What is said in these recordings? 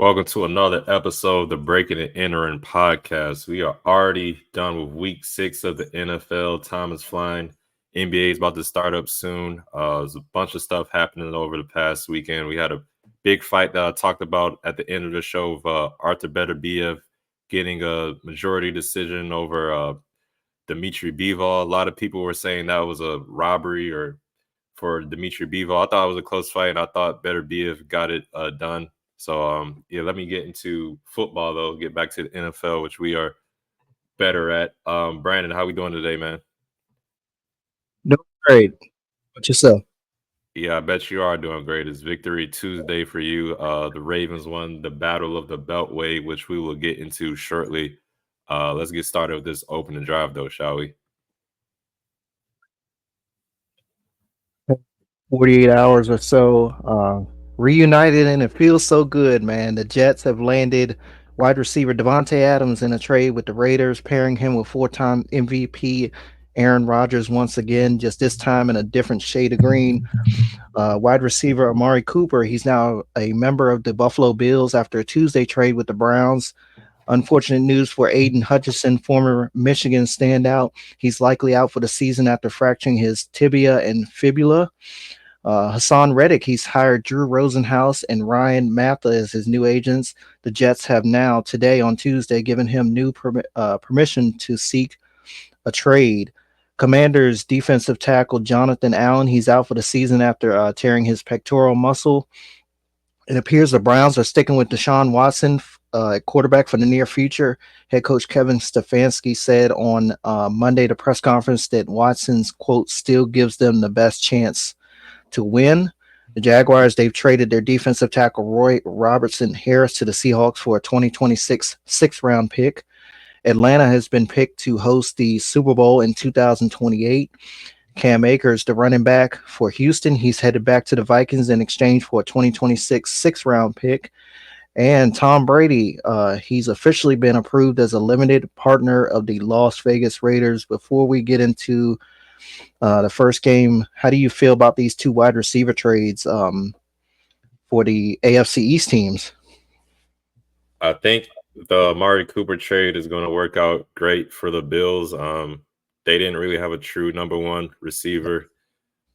Welcome to another episode of the Breaking and Entering podcast. We are already done with week 6 of the NFL. Time is flying. NBA is about to start up soon. There's a bunch of stuff happening over the past weekend. We had a big fight that I talked about at the end of the show of Arthur Beterbiev getting a majority decision over Dmitry Bivol. A lot of people were saying that was a robbery or for Dmitry Bivol. I thought it was a close fight, and I thought Beterbiev got it done. So, yeah, let me get into football, though, get back to the NFL, which we are better at. Brandon, how we doing today, man? Doing great. What yourself? Yeah, I bet you are doing great. It's Victory Tuesday for you. The Ravens won the Battle of the Beltway, which we will get into shortly. Let's get started with this opening drive, though, shall we? 48 hours or so, reunited, and it feels so good, man. The Jets have landed wide receiver Devontae Adams in a trade with the Raiders, pairing him with four-time MVP Aaron Rodgers once again, just this time in a different shade of green. Wide receiver Amari Cooper, he's now a member of the Buffalo Bills after a Tuesday trade with the Browns. Unfortunate news for Aiden Hutchinson, former Michigan standout. He's likely out for the season after fracturing his tibia and fibula. Hassan Reddick, he's hired Drew Rosenhaus and Ryan Matha as his new agents. The Jets have now, today on Tuesday, given him new permission to seek a trade. Commanders defensive tackle Jonathan Allen, he's out for the season after tearing his pectoral muscle. It appears the Browns are sticking with Deshaun Watson at quarterback for the near future. Head coach Kevin Stefanski said on Monday, the press conference, that Watson's quote still gives them the best chance to win. The Jaguars, they've traded their defensive tackle Roy Robertson Harris to the Seahawks for a 2026 sixth-round pick. Atlanta has been picked to host the Super Bowl in 2028. Cam Akers, the running back for Houston, he's headed back to the Vikings in exchange for a 2026 sixth-round pick. And Tom Brady, he's officially been approved as a limited partner of the Las Vegas Raiders. Before we get into the first game, how do you feel about these two wide receiver trades for the AFC East teams? I think the Amari Cooper trade is going to work out great for the Bills. They didn't really have a true number one receiver.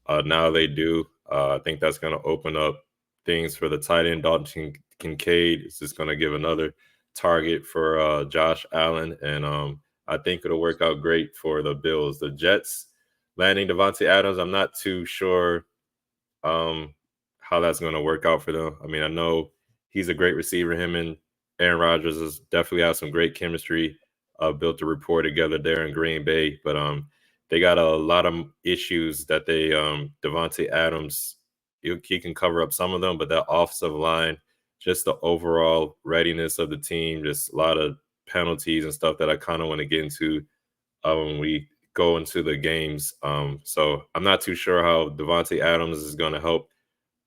Now they do. I think that's going to open up things for the tight end. Dalton Kincaid is just going to give another target for Josh Allen. And I think it'll work out great for the Bills. The Jets landing Devontae Adams, I'm not too sure how that's going to work out for them. I mean, I know he's a great receiver. Him and Aaron Rodgers has definitely have some great chemistry. Built a rapport together there in Green Bay, but they got a lot of issues that they Devontae Adams he can cover up some of them, but that offensive line, just the overall readiness of the team, just a lot of penalties and stuff that I kind of want to get into when we go into the games. So I'm not too sure how Devontae Adams is going to help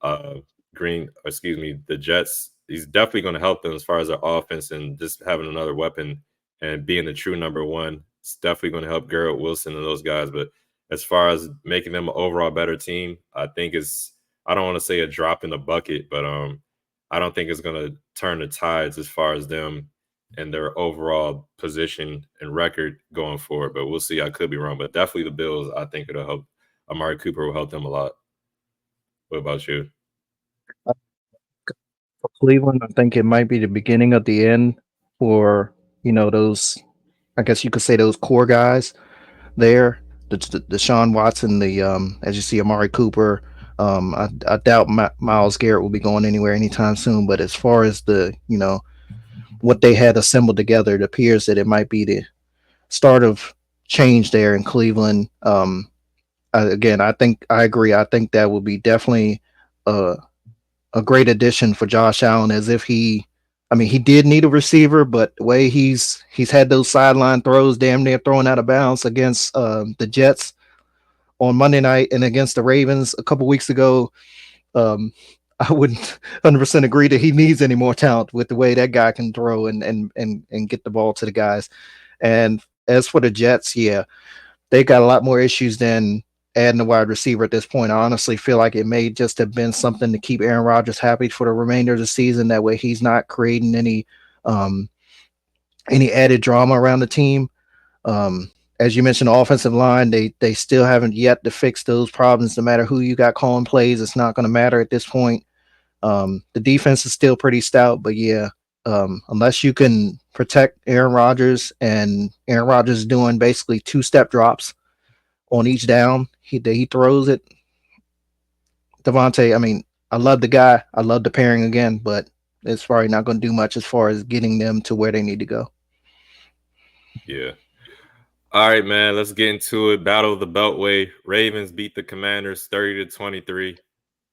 uh, the Jets. He's definitely going to help them as far as their offense and just having another weapon and being the true number one. It's definitely going to help Garrett Wilson and those guys. But as far as making them an overall better team, I think I don't want to say a drop in the bucket, but I don't think it's going to turn the tides as far as them and their overall position and record going forward. But we'll see. I could be wrong, but definitely the Bills, I think it'll help. Amari Cooper will help them a lot. What about you? For Cleveland, I think it might be the beginning of the end for, those, I guess you could say, those core guys there. The Deshaun Watson, as you see, Amari Cooper. I doubt Miles Garrett will be going anywhere anytime soon. But as far as what they had assembled together, it appears that it might be the start of change there in Cleveland. Again, I think I agree. I think that will be definitely a, a great addition for Josh Allen. As if I mean, he did need a receiver, but the way he's had those sideline throws, damn near throwing out of bounds against the Jets on Monday night and against the Ravens a couple weeks ago. Um, I wouldn't 100% agree that he needs any more talent with the way that guy can throw and get the ball to the guys. And as for the Jets, yeah, they got a lot more issues than adding a wide receiver at this point. I honestly feel like it may just have been something to keep Aaron Rodgers happy for the remainder of the season. That way, he's not creating um, any added drama around the team. Um, as you mentioned, the offensive line, they still haven't yet to fix those problems. No matter who you got calling plays, it's not going to matter at this point. The defense is still pretty stout, but yeah, unless you can protect Aaron Rodgers, and Aaron Rodgers is doing basically two-step drops on each down he throws it. Devontae, I mean, I love the guy. I love the pairing again, but it's probably not going to do much as far as getting them to where they need to go. Yeah. All right, man. Let's get into it. Battle of the Beltway. Ravens beat the Commanders 30-23.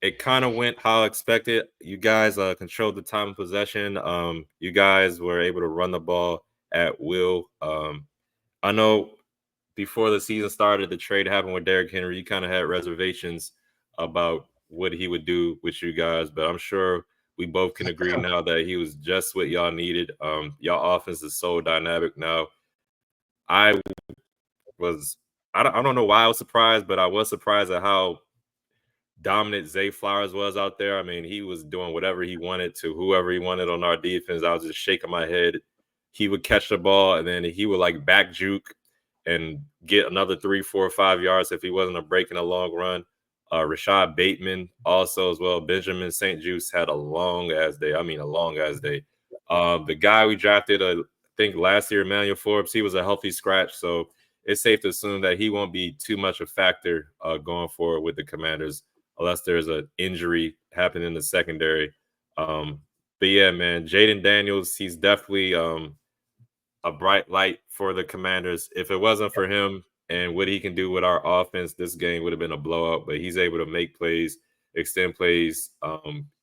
It kind of went how expected. You guys controlled the time of possession. You guys were able to run the ball at will. I know before the season started, the trade happened with Derrick Henry. You kind of had reservations about what he would do with you guys, but I'm sure we both can agree now that he was just what y'all needed. Y'all offense is so dynamic now. I was, I don't know why I was surprised, but I was surprised at how dominant Zay Flowers was out there. I mean, he was doing whatever he wanted to whoever he wanted on our defense. I was just shaking my head. He would catch the ball and then he would like back juke and get another 3, 4, 5 yards if he wasn't a break in a long run. Rashad Bateman also as well. Benjamin St. Juice had a long ass day. I mean, a long ass day. The guy we drafted, I think last year, Emmanuel Forbes, he was a healthy scratch. So it's safe to assume that he won't be too much a factor going forward with the Commanders unless there's an injury happening in the secondary. But yeah, man, Jaden Daniels, he's definitely a bright light for the Commanders. If it wasn't for him and what he can do with our offense, this game would have been a blowout. But he's able to make plays, extend plays.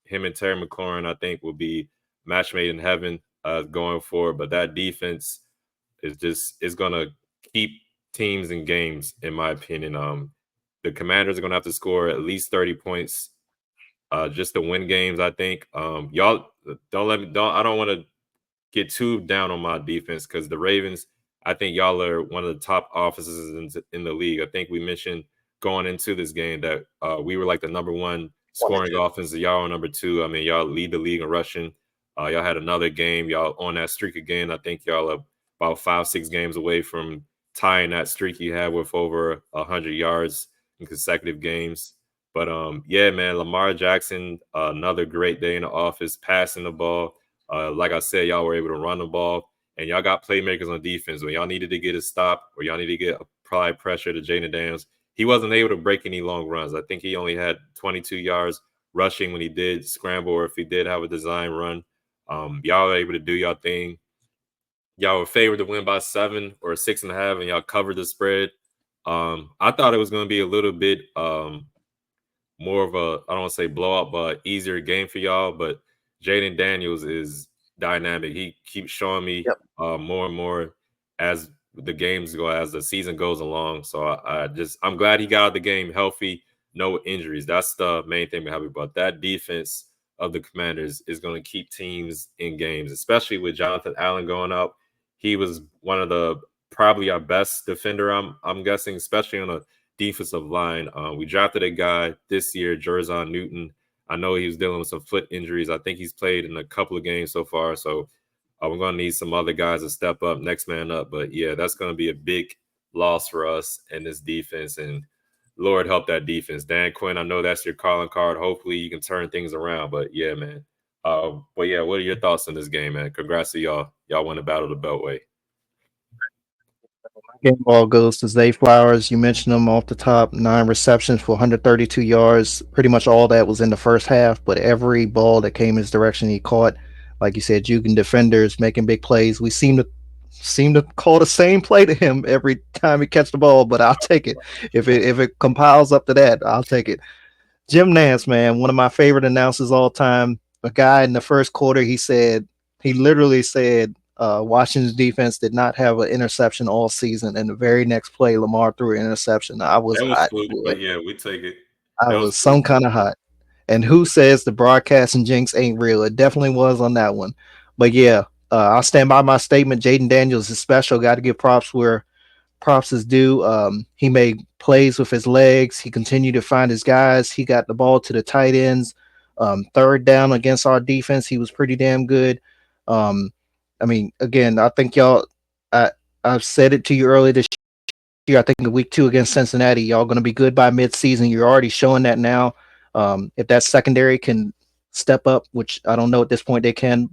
Him and Terry McLaurin, I think, will be match made in heaven going forward. But that defense is gonna keep teams in games, in my opinion. The Commanders are gonna have to score at least 30 points just to win games. I think. Y'all don't let me don't. I don't want to get too down on my defense because the Ravens, I think y'all are one of the top offenses in the league. I think we mentioned going into this game that we were like the number one scoring offense. Y'all are number two. I mean, y'all lead the league in rushing. Y'all had another game. Y'all on that streak again. I think y'all are about 5, 6 games away from tying that streak you had with over 100 yards in consecutive games. But yeah, man, Lamar Jackson, another great day in the office, passing the ball. Like I said, y'all were able to run the ball, and y'all got playmakers on defense. When y'all needed to get a stop or y'all needed to get applied pressure to Jaden Daniels, he wasn't able to break any long runs. I think he only had 22 yards rushing when he did scramble or if he did have a design run. Y'all were able to do y'all thing. Y'all were favored to win by 7 or 6.5, and y'all covered the spread. I thought it was going to be a little bit more of a, I don't want to say blowout, but easier game for y'all. But Jaden Daniels is dynamic. He keeps showing me Yep. more and more as the games go, as the season goes along. So I'm glad he got out of the game healthy, no injuries. That's the main thing we're happy about. That defense of the Commanders is going to keep teams in games, especially with Jonathan Allen going up. He was one of the probably our best defender. I'm guessing, especially on a defensive line. We drafted a guy this year, Jerzon Newton. I know he was dealing with some foot injuries. I think he's played in a couple of games so far. So we're going to need some other guys to step up, next man up. But yeah, that's going to be a big loss for us in this defense. And Lord help that defense. Dan Quinn, I know that's your calling card. Hopefully you can turn things around. But yeah, man. But yeah, what are your thoughts on this game, man? Congrats to y'all. Y'all won the battle of the Beltway. Game ball goes to Zay Flowers. You mentioned him off the top, 9 receptions for 132 yards. Pretty much all that was in the first half, but every ball that came his direction, he caught. Like you said, juking defenders, making big plays. We seem to call the same play to him every time he catch the ball, but I'll take it. If it compiles up to that, I'll take it. Jim Nance, man, one of my favorite announcers all time. A guy in the first quarter, he literally said Washington's defense did not have an interception all season, and the very next play, Lamar threw an interception. I was That was hot, fluke, boy. but yeah, we take it. I That was was fluke. some kind of hot. And who says the broadcasting jinx ain't real? It definitely was on that one. But yeah, I'll stand by my statement. Jaden Daniels is special. Got to give props where props is due. He made plays with his legs. He continued to find his guys. He got the ball to the tight ends. Third down against our defense, he was pretty damn good. Um, I mean, again, I think y'all. I I've said it to you earlier this year. I think in week two against Cincinnati, y'all going to be good by midseason. You're already showing that now. If that secondary can step up, which I don't know at this point they can,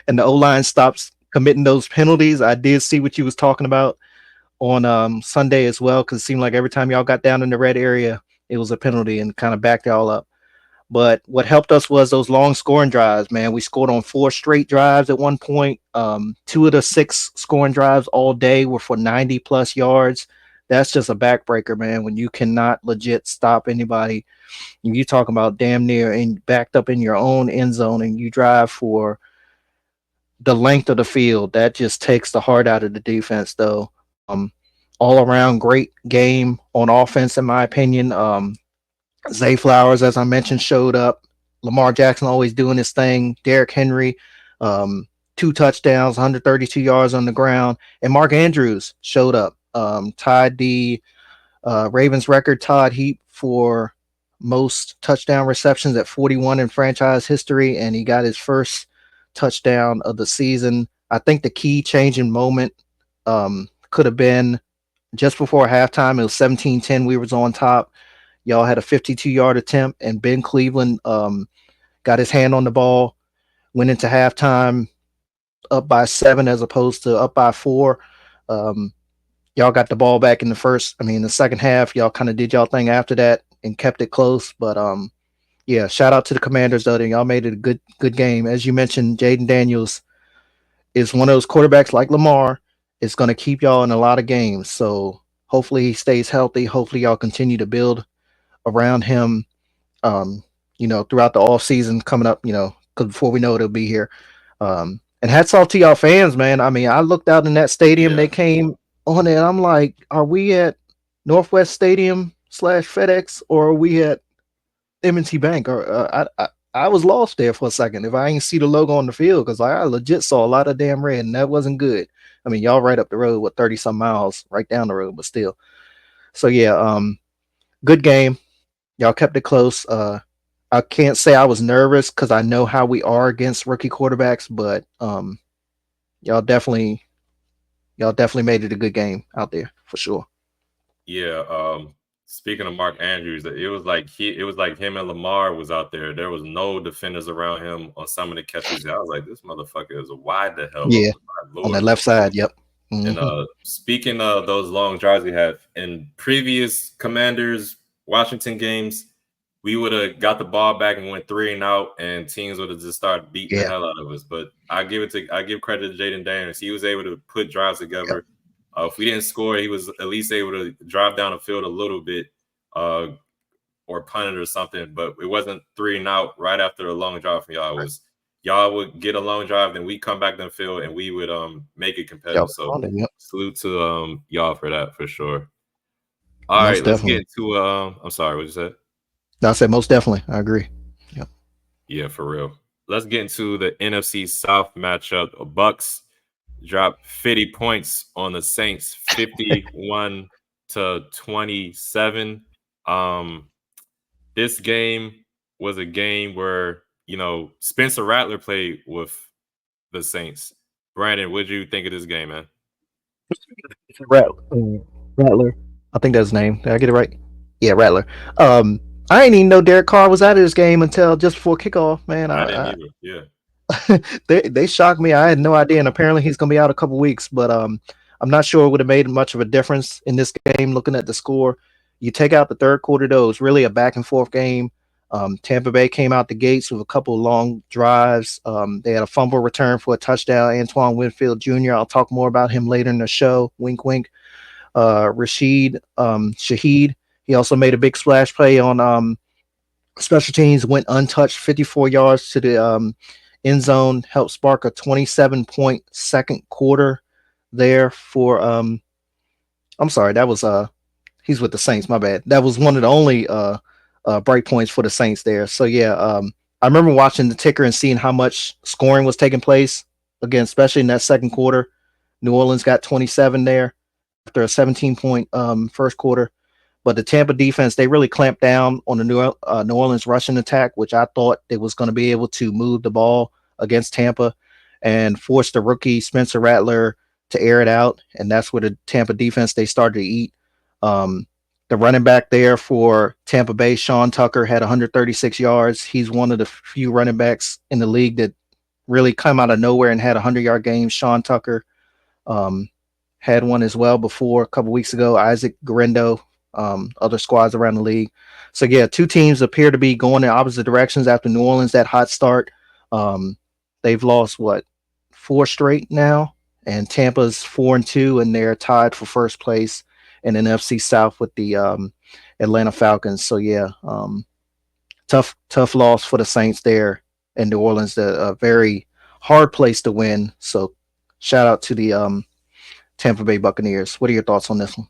and the O line stops committing those penalties, I did see what you was talking about on Sunday as well, because it seemed like every time y'all got down in the red area, it was a penalty and kind of backed y'all up. But what helped us was those long scoring drives, man. We scored on four straight drives at one point. Two of the six scoring drives all day were for 90 plus yards. That's just a backbreaker, man. When you cannot legit stop anybody, and you talking about damn near and backed up in your own end zone, and you drive for the length of the field, that just takes the heart out of the defense, though. All around great game on offense, in my opinion. Zay Flowers, as I mentioned, showed up. Lamar Jackson always doing his thing. Derrick Henry, um, two touchdowns, 132 yards on the ground, and Mark Andrews showed up. Tied the Ravens record, Todd Heap, for most touchdown receptions at 41 in franchise history, and he got his first touchdown of the season. I think the key changing moment could have been just before halftime. It was 17-10. We was on top. Y'all had a 52-yard attempt, and Ben Cleveland got his hand on the ball, went into halftime up by 7 as opposed to up by 4. Um, y'all got the ball back in the first. I mean, the second half, y'all kind of did y'all thing after that and kept it close. But yeah, shout out to the Commanders though. Y'all made it a good game. As you mentioned, Jaden Daniels is one of those quarterbacks like Lamar. It's going to keep y'all in a lot of games. So hopefully he stays healthy. Hopefully y'all continue to build around him. Throughout the off season coming up. Because before we know it, it'll be here. And hats off to y'all fans, man. I mean, I looked out in that stadium. They Yeah, came on it. I'm like, are we at Northwest Stadium / FedEx, or are we at M&T Bank? Or I was lost there for a second if I ain't see the logo on the field, because I legit saw a lot of damn red, and that wasn't good. I mean, y'all right up the road, what, 30 some miles right down the road, but still. So yeah, good game. Y'all kept it close. I can't say I was nervous because I know how we are against rookie quarterbacks, but y'all definitely y'all definitely made it a good game out there for sure. yeah. Speaking of Mark Andrews, it was like him and Lamar was out there. There was no defenders around him on some of the catches. I was like, this motherfucker is wide the hell Yeah, open. My on that lord. left side. Yep. And Hmm. speaking of those long drives we had in previous Commanders Washington games, we would have got the ball back and went 3 and out, and teams would have just started beating the Yeah. hell out of us. But I give credit to Jaden Daniels. He was able to put drives Yep. together. If we didn't score, he was at least able to drive down the field a little bit, uh, or punt it or something. But it wasn't 3 and out right after a long drive from y'all. It Right. was y'all would get a long drive, then we come back down the field and we would make it Y'all competitive. So responded. Yep. salute to y'all for that for sure. All right, Most let's get definitely. into I'm sorry, what you said? No, I said most definitely. I agree. Yep. Yeah, for real. Let's get into the NFC South matchup. The Bucks dropped 50 points on the Saints, 51-27. Um, this game was a game where Spencer Rattler played with the Saints. Brandon, what did you think of this game, man? Rattler. I think that's his name. Did I get it right? Yeah, Rattler. I didn't even know Derek Carr was out of this game until just before kickoff. Man, I didn't either. Yeah, they shocked me. I had no idea, and apparently he's going to be out a couple weeks. But I'm not sure it would have made much of a difference in this game. Looking at the score, you take out the third quarter, though, it was really a back and forth game. Tampa Bay came out the gates with a couple of long drives. They had a fumble return for a touchdown. Antoine Winfield Jr. I'll talk more about him later in the show. Wink, wink. Rashid Shaheed. He also made a big splash play on special teams, went untouched, 54 yards to the end zone, helped spark a 27-point second quarter there for I'm sorry, that was he's with the Saints, my bad. That was one of the only break points for the Saints there. So yeah, I remember watching the ticker and seeing how much scoring was taking place again, especially in that second quarter. New Orleans got 27 there. after a 17-point first quarter. But the Tampa defense, they really clamped down on the New Orleans rushing attack, which I thought they was going to be able to move the ball against Tampa and force the rookie Spencer Rattler to air it out. And that's where the Tampa defense, they started to eat. Um, the running back there for Tampa Bay, Sean Tucker, had 136 yards. He's one of the few running backs in the league that really come out of nowhere and had a 100-yard game. Sean Tucker um, had one as well before a couple weeks ago. Isaac Garendo, other squads around the league. So yeah, two teams appear to be going in opposite directions after New Orleans that hot start. Um, they've lost what, four straight now, and Tampa's 4-2, and they're tied for first place in NFC South with the Atlanta Falcons. So yeah, tough loss for the Saints there in New Orleans. A very hard place to win. So shout out to the Tampa Bay Buccaneers. What are your thoughts on this one?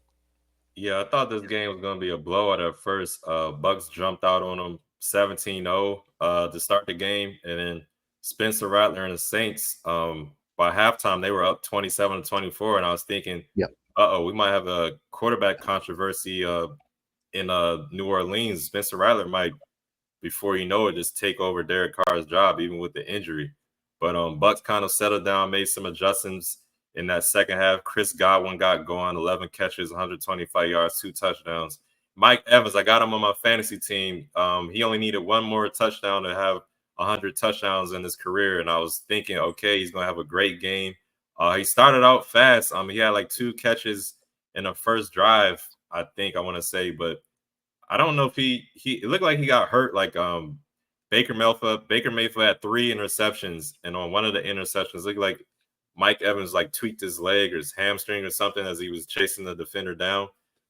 Yeah, I thought this game was going to be a blowout at first. Bucks jumped out on them 17-0 to start the game, and then Spencer Rattler and the Saints, by halftime they were up 27-24, and I was thinking, Yep. we might have a quarterback controversy in New Orleans. Spencer Rattler might, before you know it, just take over Derek Carr's job, even with the injury. But Bucks kind of settled down, made some adjustments in that second half. Chris Godwin got going, 11 catches, 125 yards, 2 touchdowns. Mike Evans, I got him on my fantasy team. He only needed one more touchdown to have 100 touchdowns in his career, and I was thinking, okay, he's gonna have a great game. He started out fast. He had like 2 catches in the first drive, I think I want to say, but I don't know if he it looked like he got hurt. Like Baker Mayfield had 3 interceptions, and on one of the interceptions, it looked like Mike Evans like tweaked his leg or his hamstring or something as he was chasing the defender down.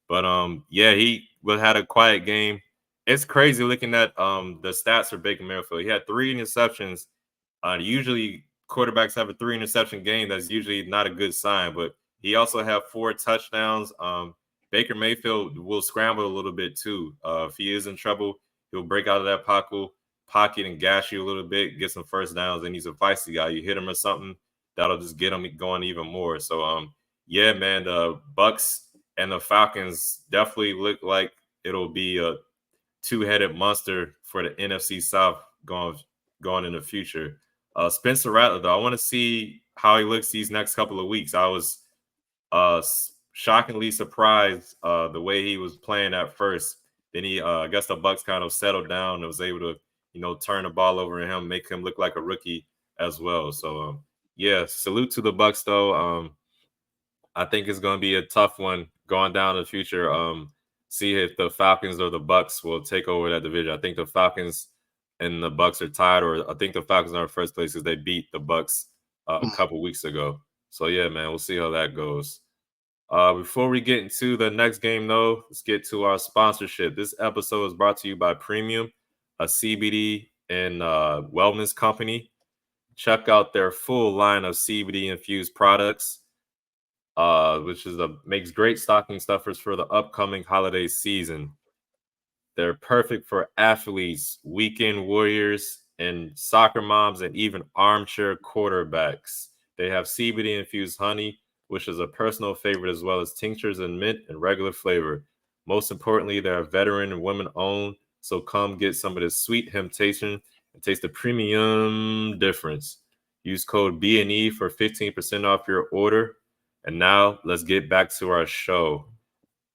But yeah, he had a quiet game. It's crazy looking at the stats for Baker Mayfield. He had 3 interceptions. Usually quarterbacks have a 3 interception game. That's usually not a good sign, but he also had 4 touchdowns. Baker Mayfield will scramble a little bit too. If he is in trouble, he'll break out of that pocket and gash you a little bit, get some first downs. And he's a feisty guy. You hit him or something, that'll just get him going even more. So yeah, man, the Bucks and the Falcons definitely look like it'll be a two-headed monster for the NFC South going in the future. Spencer Rattler, though, I want to see how he looks these next couple of weeks. I was uh, shockingly surprised the way he was playing at first. Then I guess the Bucks kind of settled down and was able to, turn the ball over to him, make him look like a rookie as well. So, yeah, salute to the Bucks though. I think it's going to be a tough one going down in the future. See if the Falcons or the Bucks will take over that division. I think the Falcons and the Bucks are tied, or I think the Falcons are in first place because they beat the Bucks a couple weeks ago. So yeah, man, we'll see how that goes. Before we get into the next game, though, let's get to our sponsorship. This episode is brought to you by Premium, a CBD and wellness company. Check out their full line of CBD infused products, which makes great stocking stuffers for the upcoming holiday season. They're perfect for athletes, weekend warriors, and soccer moms, and even armchair quarterbacks. They have CBD infused honey, which is a personal favorite, as well as tinctures and mint and regular flavor. Most importantly, they're veteran and women owned. So come get some of this sweet temptation and taste the premium difference. Use code BNE for 15% off your order. And now let's get back to our show.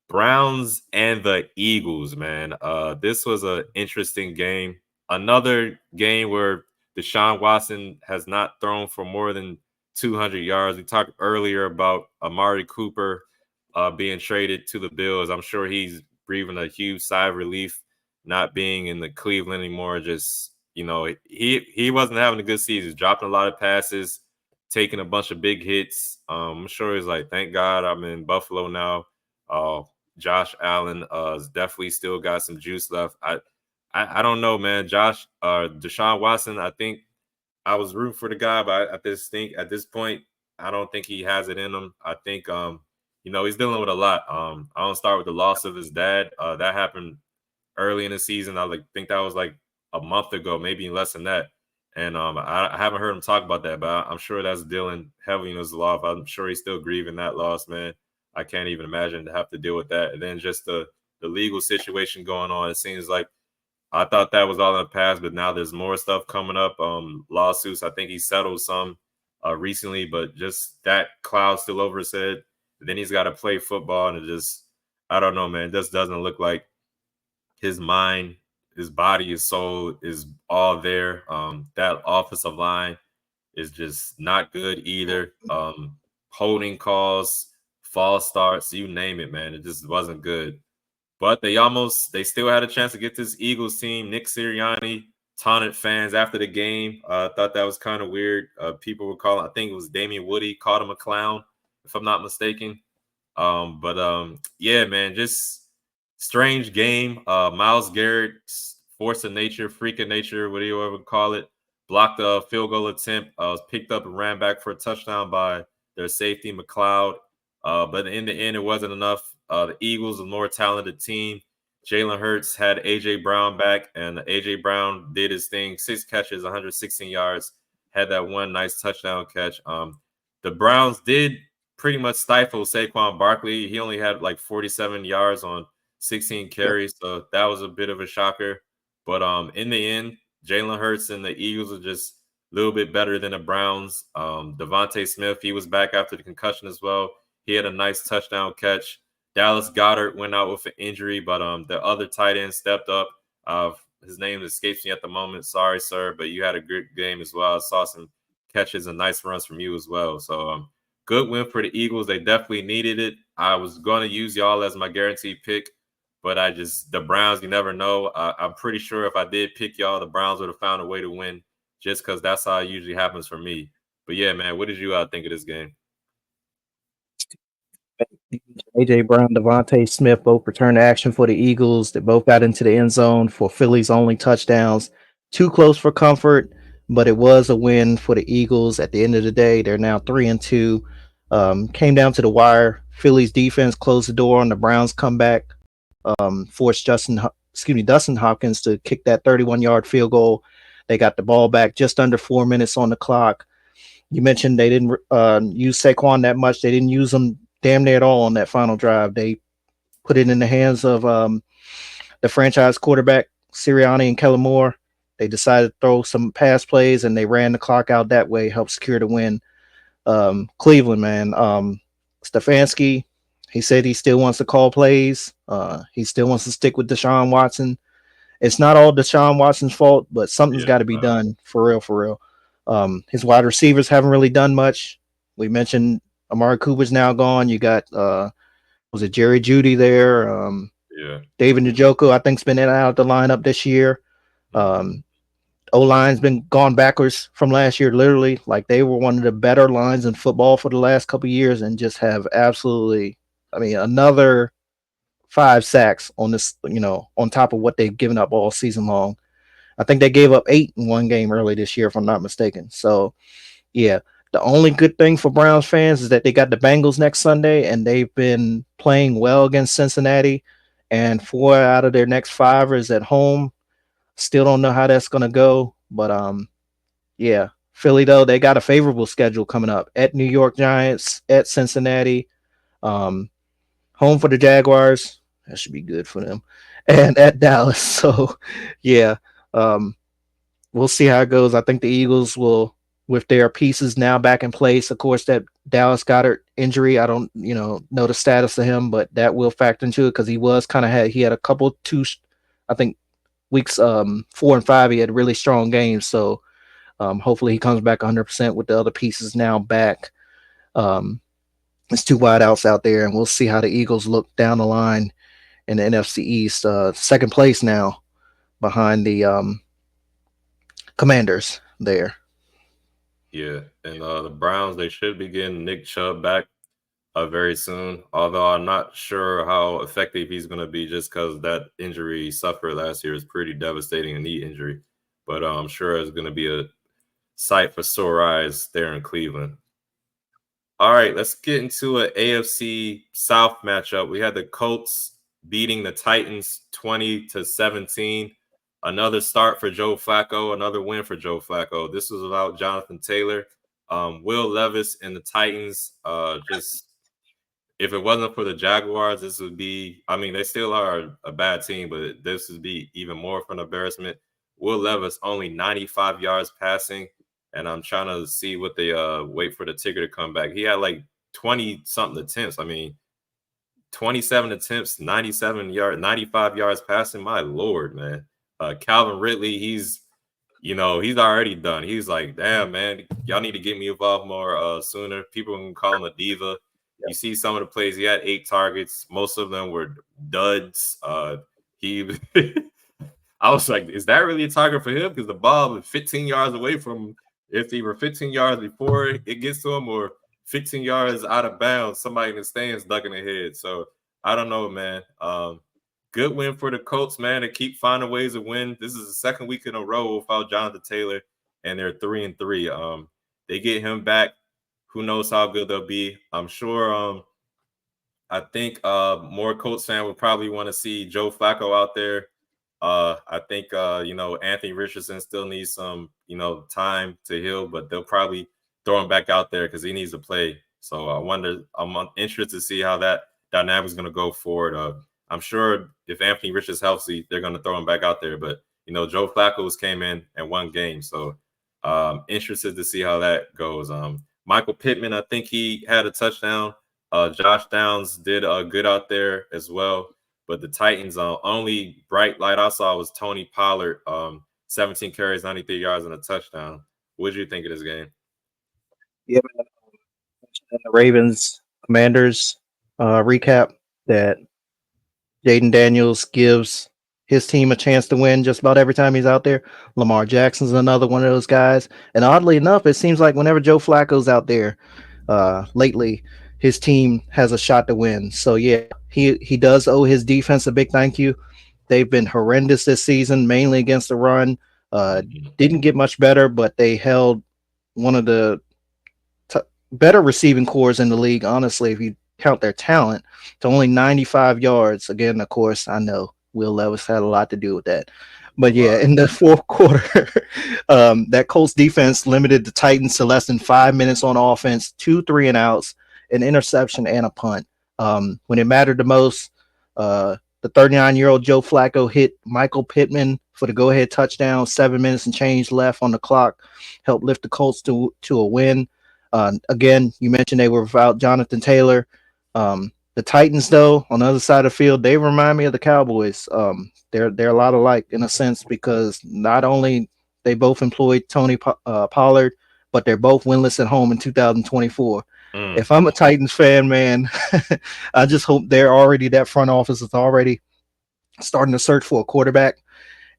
Browns and the Eagles, man. This was an interesting game. Another game where Deshaun Watson has not thrown for more than 200 yards. We talked earlier about Amari Cooper being traded to the Bills. I'm sure he's breathing a huge sigh of relief not being in the Cleveland anymore. Just, he wasn't having a good season. He's dropping a lot of passes, taking a bunch of big hits. I'm sure he's like, thank God I'm in Buffalo now. Josh Allen has definitely still got some juice left. I don't know, man. Deshaun Watson, I think I was rooting for the guy, but at this point, I don't think he has it in him. I think he's dealing with a lot. I don't start with the loss of his dad. That happened early in the season. Think that was like a month ago, maybe less than that. And I haven't heard him talk about that, but I'm sure that's dealing heavily in his life. I'm sure he's still grieving that loss, man. I can't even imagine to have to deal with that. And then just the legal situation going on. It seems like I thought that was all in the past, but now there's more stuff coming up. Lawsuits. I think he settled some recently, but just that cloud still over his head. And then he's got to play football, and it just I don't know, man. It just doesn't look like his mind, his body, his soul is all there. That offensive line is just not good either. Holding calls, false starts, you name it, man. It just wasn't good. But they still had a chance to get this Eagles team. Nick Sirianni taunted fans after the game. Thought that was kind of weird. People were calling, I think it was Damian Woody called him a clown, if I'm not mistaken. But yeah, man, just strange game. Miles Garrett, force of nature, freak of nature, whatever you ever call it, blocked a field goal attempt. Was picked up and ran back for a touchdown by their safety McLeod. But in the end, it wasn't enough. The Eagles, a more talented team. Jalen Hurts had AJ Brown back, and AJ Brown did his thing. 6 catches, 116 yards. Had that one nice touchdown catch. The Browns did pretty much stifled Saquon Barkley. He only had like 47 yards on 16 Yep. carries, so that was a bit of a shocker. But in the end, Jalen Hurts and the Eagles are just a little bit better than the Browns. Devontae Smith, he was back after the concussion as well. He had a nice touchdown catch. Dallas Goddard went out with an injury, but the other tight end stepped up. His name escapes me at the moment. Sorry, sir, but you had a good game as well. I saw some catches and nice runs from you as well. So good win for the Eagles. They definitely needed it. I was going to use y'all as my guaranteed pick, but the Browns, you never know. I'm pretty sure if I did pick y'all, the Browns would have found a way to win just because that's how it usually happens for me. But yeah, man, what did you think of this game? AJ Brown, Devontae Smith both returned to action for the Eagles. They both got into the end zone for Philly's only touchdowns. Too close for comfort, but it was a win for the Eagles. At the end of the day, they're now 3-2. Came down to the wire. Philly's defense closed the door on the Browns' comeback. Forced Dustin Hopkins to kick that 31-yard field goal. They got the ball back just under 4 minutes on the clock. You mentioned they didn't use Saquon that much. They didn't use him damn near at all on that final drive. They put it in the hands of the franchise quarterback, Sirianni and Kellen Moore. They decided to throw some pass plays and they ran the clock out that way, helped secure the win. Cleveland, man. Stefanski, he said he still wants to call plays. He still wants to stick with Deshaun Watson. It's not all Deshaun Watson's fault, but something's Yeah, got to be done for real, for real. His wide receivers haven't really done much. We mentioned Amari Cooper's now gone. You got was it Jerry Judy there? yeah, David Njoku, I think's been in and out of the lineup this year. hmm Um, O line's been gone backwards from last year, literally. Like they were one of the better lines in football for the last couple of years, and just have absolutely, I mean, another 5 sacks on this, on top of what they've given up all season long. I think they gave up 8 in one game early this year, if I'm not mistaken. So yeah, the only good thing for Browns fans is that they got the Bengals next Sunday, and they've been playing well against Cincinnati. And 4 out of their next 5 is at home. Still don't know how that's gonna go, but yeah, Philly though they got a favorable schedule coming up at New York Giants, at Cincinnati, um, home for the Jaguars. That should be good for them, and at Dallas. So yeah, um, we'll see how it goes. I think the Eagles will, with their pieces now back in place. Of course, that Dallas Goddard injury, I don't, know the status of him, but that will factor into it because he was kind of he had a couple two, I think weeks 4 and 5, he had really strong games. So hopefully he comes back 100% with the other pieces now back. Um, it's 2 wideouts out there, and we'll see how the Eagles look down the line in the NFC East. Second place now behind the Commanders there. yeah. And the Browns, they should be getting Nick Chubb back very soon. Although I'm not sure how effective he's going to be, just because that injury he suffered last year is pretty devastating, a knee injury. But I'm sure it's going to be a sight for sore eyes there in Cleveland. All right, let's get into an AFC South matchup. We had the Colts beating the Titans 20-17. Another start for Joe Flacco, another win for Joe Flacco. This was about Jonathan Taylor. Will Levis and the Titans just if it wasn't for the Jaguars, this would be. I mean, they still are a bad team, but this would be even more of an embarrassment. Will Levis only 95 yards passing, and I'm trying to see what they wait for the ticker to come back. He had like 20 something attempts. I mean, 27 attempts, 95 yards passing. My lord, man. Calvin Ridley, he's already done. He's like, damn, man, y'all need to get me involved more sooner. People can call him a diva. You see some of the plays. He had 8 targets. Most of them were duds. He I was like, is that really a target for him? Because the ball is 15 yards away from if they were 15 yards before it gets to him or 15 yards out of bounds, somebody in the stands ducking their head. So I don't know, man. Good win for the Colts, man. They keep finding ways to win. This is the second week in a row without Jonathan Taylor, and they're 3-3. They get him back. Who knows how good they'll be? I'm sure. I think more Colts fan would probably want to see Joe Flacco out there. I think Anthony Richardson still needs some time to heal, but they'll probably throw him back out there because he needs to play. So I'm interested to see how that dynamic is going to go forward. I'm sure if Anthony Richardson's healthy, they're going to throw him back out there. But Joe Flacco's came in and won games, so interested to see how that goes. Michael Pittman, I think he had a touchdown. Josh Downs did good out there as well. But the Titans, only bright light I saw was Tony Pollard, 17 carries, 93 yards, and a touchdown. What did you think of this game? Yeah, man. The Ravens Commanders recap that Jaden Daniels gives his team a chance to win just about every time he's out there. Lamar Jackson's another one of those guys. And oddly enough, it seems like whenever Joe Flacco's out there lately, his team has a shot to win. So yeah, he does owe his defense a big thank you. They've been horrendous this season, mainly against the run. Mm-hmm. Didn't get much better, but they held one of the t- better receiving cores in the league, honestly, if you count their talent, to only 95 yards. Again, of course, I know Will Levis had a lot to do with that. A But yeah, lot. in the fourth quarter, that Colts defense limited the Titans to less than 5 minutes on offense, 2 3 and outs, an interception, and a punt. When it mattered the most, the 39-year-old Joe Flacco hit Michael Pittman for the go-ahead touchdown. 7 minutes and change left on the clock, helped lift the Colts to a win. Again, you mentioned they were without Jonathan Taylor. The Titans, though, on the other side of the field, they remind me of the Cowboys. They're a lot alike in a sense because not only they both employed Tony Pollard, but they're both winless at home in 2024. Mm. If I'm a Titans fan, man, I just hope they're already that front office is already starting to search for a quarterback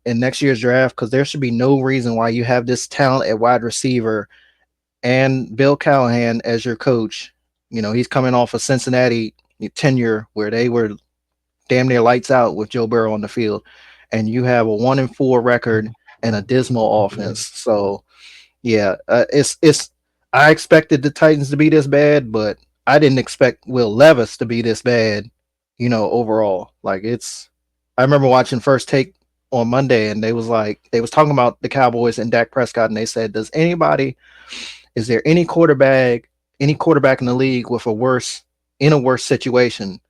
in next year's draft because there should be no reason why you have this talent at wide receiver and Bill Callahan as your coach. He's coming off a Cincinnati tenure where they were damn near lights out with Joe Burrow on the field, and you have a 1-4 record and a dismal offense. So yeah, it's. I expected the Titans to be this bad, but I didn't expect Will Levis to be this bad. Overall, like it's. I remember watching First Take on Monday, and they was talking about the Cowboys and Dak Prescott, and they said, is there any quarterback in the league with a worse situation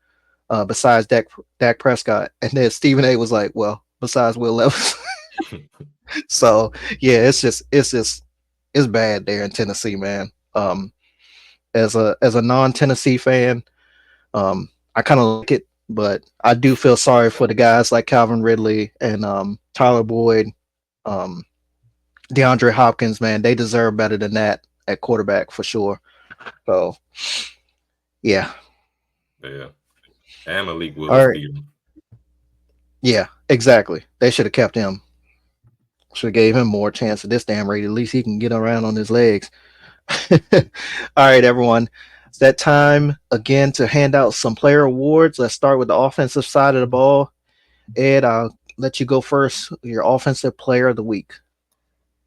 besides Dak Prescott? And then Stephen A was like, well, besides Will Levis. So yeah, it's bad there in Tennessee, man. As a non Tennessee fan, I kind of like it, but I do feel sorry for the guys like Calvin Ridley and Tyler Boyd, um, DeAndre Hopkins. Man, they deserve better than that at quarterback for sure. So yeah, Yeah. And Malik all Willis right, beat him. yeah, exactly. They should have kept him. Should have gave him more chance at this damn rate. At least he can get around on his legs. All right, everyone. It's that time again to hand out some player awards. Let's start with the offensive side of the ball. Ed, I'll let you go first. Your offensive player of the week.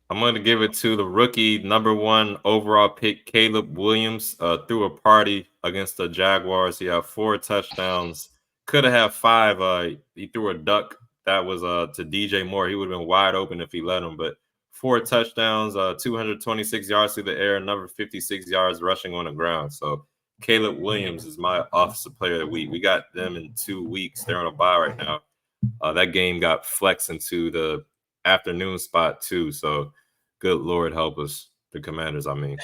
I'm going to give it to the rookie number 1 overall pick, Caleb Williams, threw a party against the Jaguars. He had 4 touchdowns. Could have had 5. He threw a duck that was to DJ Moore. He would have been wide open if he let him. But 4 touchdowns, 226 yards through the air, another 56 yards rushing on the ground. So Caleb Williams is my offensive player of the week. We got them in 2 weeks. They're on a bye right now. That game got flexed into the afternoon spot too. So, good Lord help us, the Commanders. I mean,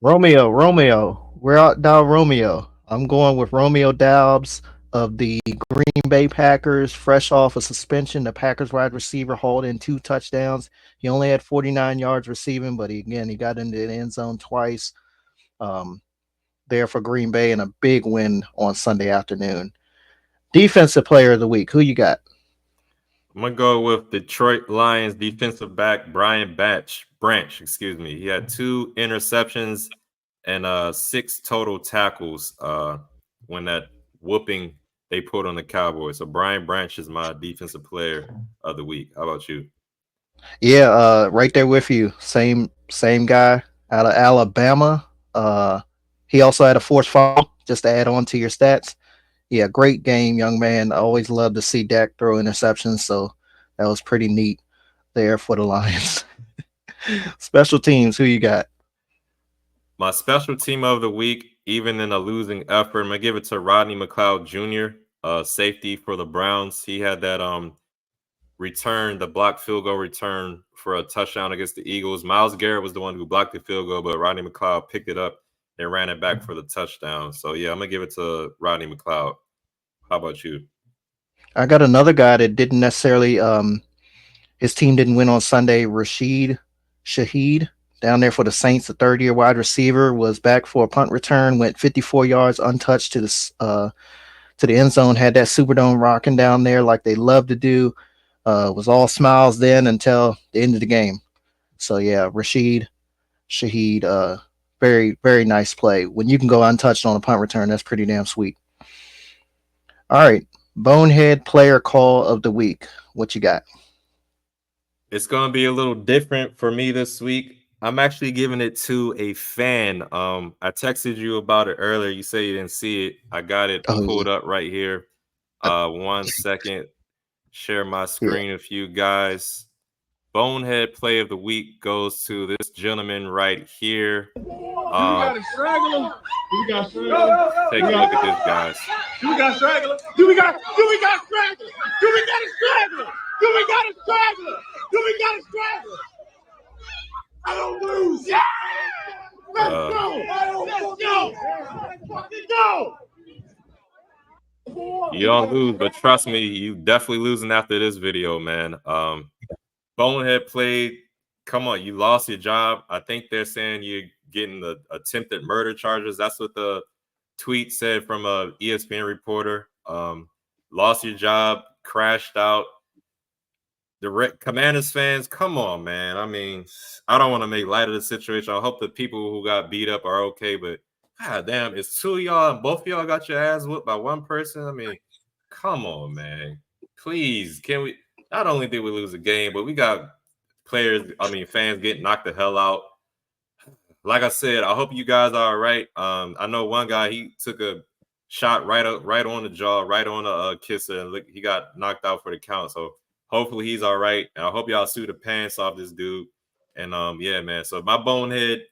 Romeo. We're out now, Romeo. I'm going with Romeo Doubs of the Green Bay Packers, fresh off a suspension. The Packers wide receiver hauled in 2 touchdowns. He only had 49 yards receiving, but he got into the end zone twice. Um, there for Green Bay and a big win on Sunday afternoon. Defensive player of the week. Who you got? I'm gonna go with Detroit Lions defensive back Brian Branch. Excuse me. He had 2 interceptions and 6 total tackles. When that whooping they put on the Cowboys. So Brian Branch is my defensive player of the week. How about you? Yeah, right there with you. Same guy out of Alabama. He also had a forced fumble, just to add on to your stats. Yeah, great game, young man. I always love to see Dak throw interceptions, so that was pretty neat there for the Lions. Special teams, who you got? My special team of the week, even in a losing effort, I'm gonna give it to Rodney McLeod Jr., safety for the Browns. He had that return, the blocked field goal return for a touchdown against the Eagles. Myles Garrett was the one who blocked the field goal, but Rodney McLeod picked it up and ran it back for the touchdown. So yeah, I'm gonna give it to Rodney McLeod. How about you? I got another guy that didn't necessarily his team didn't win on Sunday. Rashid Shaheed down there for the Saints, the third year wide receiver, was back for a punt return, went 54 yards untouched to the end zone, had that Superdome rocking down there like they love to do. Was all smiles then until the end of the game. So yeah, Rashid Shaheed, very very nice play. When you can go untouched on a punt return, that's pretty damn sweet. All right, bonehead player call of the week. What you got? It's gonna be a little different for me this week. I'm actually giving it to a fan. I texted you about it earlier. You say you didn't see it. I got it Oh yeah, pulled up right here. 1 second. Share my yeah. screen with you guys. Bonehead play of the week goes to this gentleman right here. Do we got a straggler? Do we got straggler? Take a look at this, guys. Do we got straggler? Do we got straggler? Do we got a straggler? Do we got a straggler? Do we got a straggler? I don't lose. Yeah! Let's go! Let's go! Let's go! You don't lose, but trust me, you definitely losing after this video, man. Bonehead played. Come on, you lost your job. I think they're saying you're getting the attempted murder charges. That's what the tweet said from a ESPN reporter. Lost your job, crashed out. The Commanders fans, come on, man. I mean, I don't want to make light of the situation. I hope the people who got beat up are okay, but god damn, it's 2 of y'all and both of y'all got your ass whooped by one person. I mean, come on, man. Please, can we not only did we lose a game, but we got players, I mean, fans getting knocked the hell out. Like I said, I hope you guys are all right. I know one guy, he took a shot right up, right on the jaw, right on the kisser, and look, he got knocked out for the count. So hopefully he's all right. And I hope y'all sue the pants off this dude. And yeah, man. So my bonehead,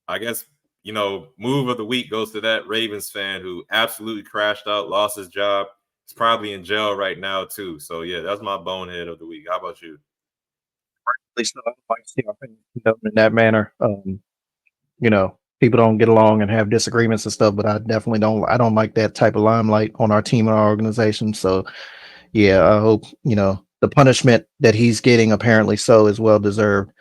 I guess, move of the week goes to that Ravens fan who absolutely crashed out, lost his job. He's probably in jail right now too. So yeah, that's my bonehead of the week. How about you? At least I don't like to see our opinions in that manner. People don't get along and have disagreements and stuff, but I definitely don't. I don't like that type of limelight on our team and our organization. So yeah, I hope the punishment that he's getting apparently so is well deserved.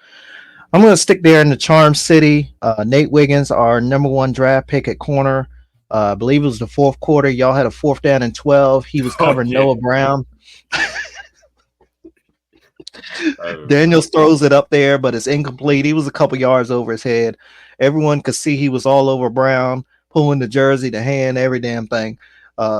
I'm going to stick there in the Charm City. Nate Wiggins, our number one draft pick at corner. I believe it was the fourth quarter. Y'all had a fourth down and 12. He was Oh covering yeah. Noah Brown. Daniels throws it up there, but it's incomplete. He was a couple yards over his head. Everyone could see he was all over Brown, pulling the jersey, the hand, every damn thing.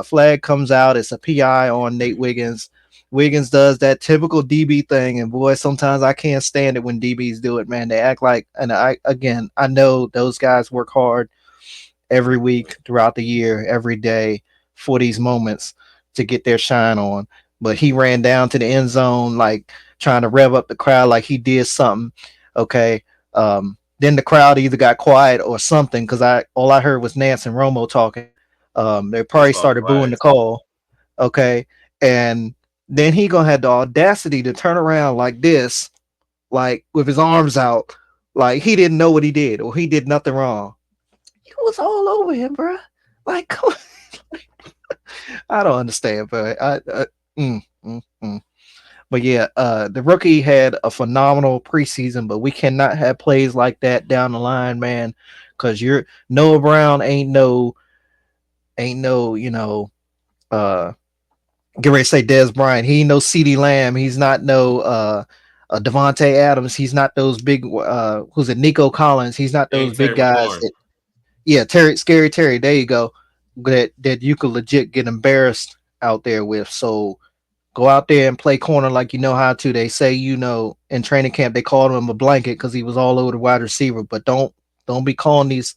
Flag comes out. It's a PI on Nate Wiggins. Wiggins does that typical DB thing, and boy, sometimes I can't stand it when DBs do it, man. They act like, and I know those guys work hard every week throughout the year, every day for these moments to get their shine on. But he ran down to the end zone like trying to rev up the crowd like he did something. Okay. then the crowd either got quiet or something because I all I heard was Nance and Romo talking. They That's probably all started booing the flags. call. Okay, and then he gonna have the audacity to turn around like this, like with his arms out, like he didn't know what he did or he did nothing wrong. You was all over him, bro. Like, come on. I don't understand, but mm, mm, mm. But yeah, the rookie had a phenomenal preseason, but we cannot have plays like that down the line, man. Because you're Noah Brown ain't no, uh, get ready to say Des Bryant. He ain't no CD Lamb. He's not no Devontae Adams. He's not those big who's it, Nico Collins. He's not those Ain't big Terry guys. McLaurin. Yeah, Scary Terry. There you go. That you could legit get embarrassed out there with. So go out there and play corner like you know how to. They say in training camp they called him a blanket because he was all over the wide receiver. But don't be calling these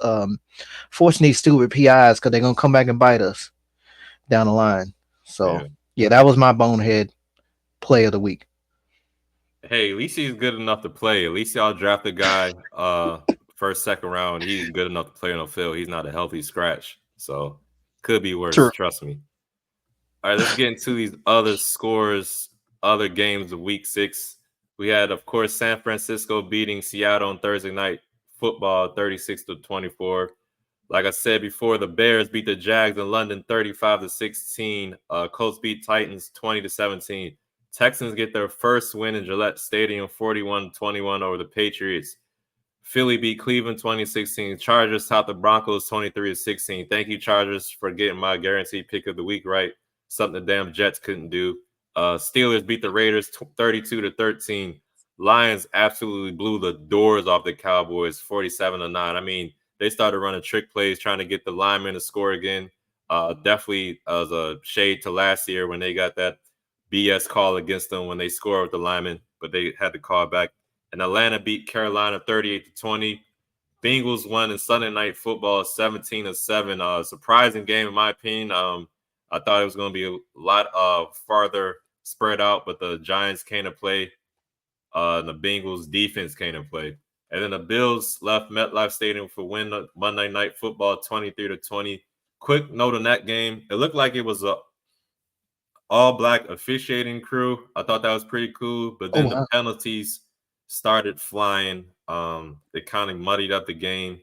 forcing these stupid PIs because they're gonna come back and bite us down the line. So Yeah. yeah, that was my bonehead play of the week. Hey, at least he's good enough to play. At least y'all draft a guy first, second round. He's good enough to play on the field. He's not a healthy scratch. So could be worse, True. trust me. All right, let's get into these other scores, other games of week 6. We had, of course, San Francisco beating Seattle on Thursday night football 36-24. Like I said before, the Bears beat the Jags in London 35-16. Colts beat Titans 20-17. Texans get their first win in Gillette Stadium 41-21 over the Patriots. Philly beat Cleveland 2016. Chargers topped the Broncos 23-16. Thank you, Chargers, for getting my guaranteed pick of the week right. Something the damn Jets couldn't do. Steelers beat the Raiders 32-13. Lions absolutely blew the doors off the Cowboys 47-9. I mean, they started running trick plays trying to get the linemen to score again. Definitely as a shade to last year when they got that BS call against them when they scored with the linemen, but they had to call back. And Atlanta beat Carolina 38-20. Bengals won in Sunday Night Football 17-7. Surprising game in my opinion. I thought it was going to be a lot farther spread out, but the Giants came to play. And the Bengals defense came to play. And then the Bills left MetLife Stadium for win Monday Night Football 23-20. Quick note on that game. It looked like it was a all-black officiating crew. I thought that was pretty cool. But Oh then the wow. penalties started flying. It kind of muddied up the game.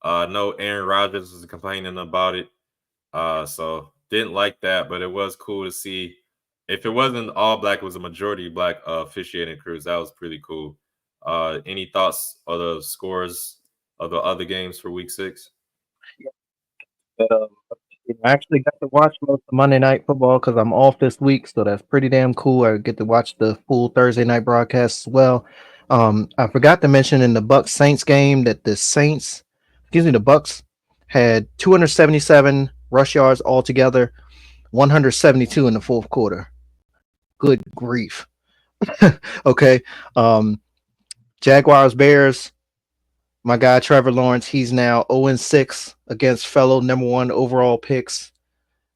No, Aaron Rodgers was complaining about it. So didn't like that, but it was cool to see. If it wasn't all black, it was a majority black officiating crews. That was pretty cool. Any thoughts on the scores of the other games for week 6? Um, I actually got to watch most of Monday Night Football because I'm off this week, so that's pretty damn cool. I get to watch the full Thursday night broadcast as well. I forgot to mention in the Bucks Saints game that the Bucks had 277 rush yards altogether, 172 in the fourth quarter. Good grief. Okay. Um, Jaguars Bears. My guy Trevor Lawrence, he's now 0-6 against fellow number 1 overall picks.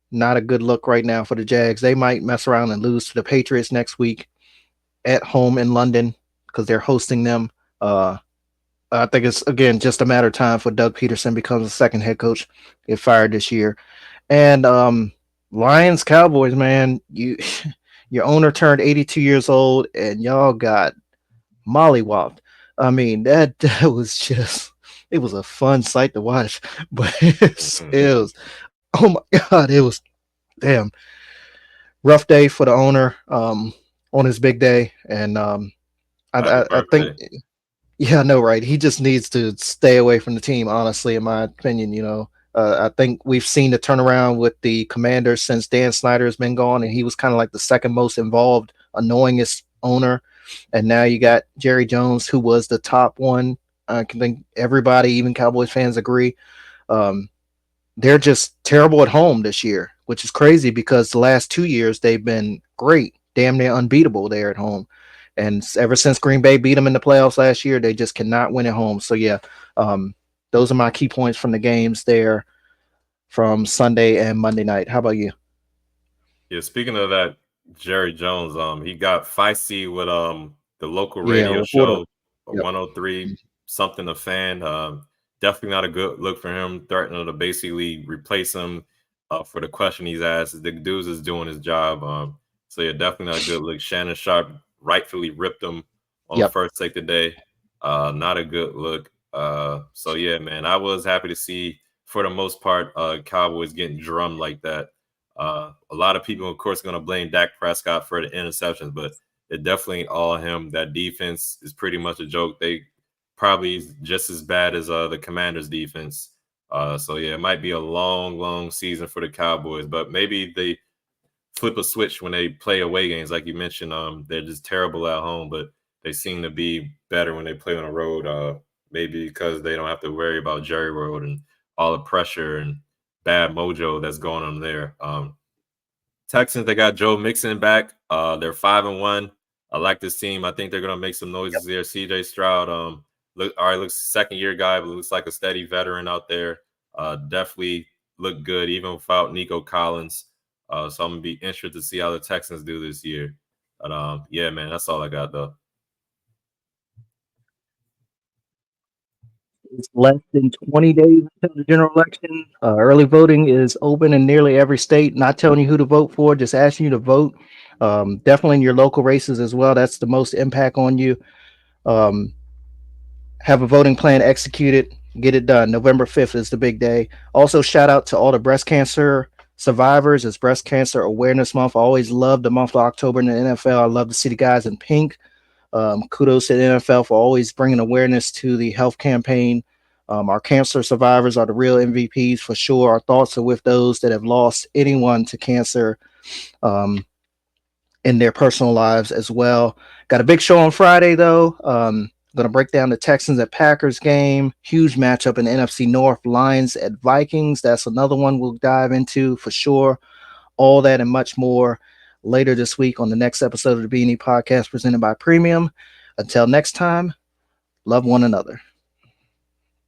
Not a good look right now for the Jags. They might mess around and lose to the Patriots next week at home in London because they're hosting them. I think it's again just a matter of time for Doug Peterson becomes the second head coach, get fired this year. And Lions Cowboys, man, your owner turned 82 years old and y'all got mollywopped. I mean, that was just it was a fun sight to watch, but it was oh my god, it was damn rough day for the owner on his big day, and Happy I think birthday. yeah, I know, right? He just needs to stay away from the team, honestly, in my opinion. I think we've seen the turnaround with the Commanders since Dan Snyder has been gone, and he was kind of like the second most involved, annoyingest owner. And now you got Jerry Jones, who was the top one. I can think everybody, even Cowboys fans, agree. Um, they're just terrible at home this year, which is crazy because the last 2 years they've been great, damn near unbeatable there at home. And ever since Green Bay beat them in the playoffs last year, they just cannot win at home. So yeah, um, those are my key points from the games there from Sunday and Monday night. How about you? Yeah, speaking of that, Jerry Jones, he got feisty with the local Yeah, radio reporter. show Yep. 103 something to fan. Definitely not a good look for him, threatening to basically replace him for the question he's asked. The dude's is doing his job. So yeah, definitely not a good look. Shannon Sharp rightfully ripped him on the Yep. first take today. Not a good look. So yeah, man, I was happy to see for the most part Cowboys getting drummed like that. A lot of people, of course, going to blame Dak Prescott for the interceptions, but it definitely ain't all him. That defense is pretty much a joke. They probably just as bad as the Commanders' defense. So yeah, it might be a long, long season for the Cowboys, but maybe they flip a switch when they play away games, like you mentioned. They're just terrible at home, but they seem to be better when they play on the road. Maybe because they don't have to worry about Jerry World and all the pressure and bad mojo that's going on there. Texans, they got Joe Mixon back. They're 5-1. I like this team. I think they're gonna make some noises there. CJ Stroud, looks second year guy, but looks like a steady veteran out there. Definitely look good, even without Nico Collins. So I'm gonna be interested to see how the Texans do this year. But yeah, man, that's all I got though. It's less than 20 days until the general election. Early voting is open in nearly every state. Not telling you who to vote for, just asking you to vote. Definitely in your local races as well. That's the most impact on you. Um, have a voting plan executed. Get it done. November 5th is the big day. Also, shout out to all the breast cancer survivors. It's Breast Cancer Awareness Month. I always love the month of October in the NFL. I love to see the guys in pink. Kudos to the NFL for always bringing awareness to the health campaign. Our cancer survivors are the real MVPs for sure. Our thoughts are with those that have lost anyone to cancer in their personal lives as well. Got a big show on Friday, though. Going to break down the Texans at Packers game. Huge matchup in the NFC North. Lions at Vikings. That's another one we'll dive into for sure. All that and much more later this week on the next episode of the Beanie Podcast presented by Premium. Until next time, love one another.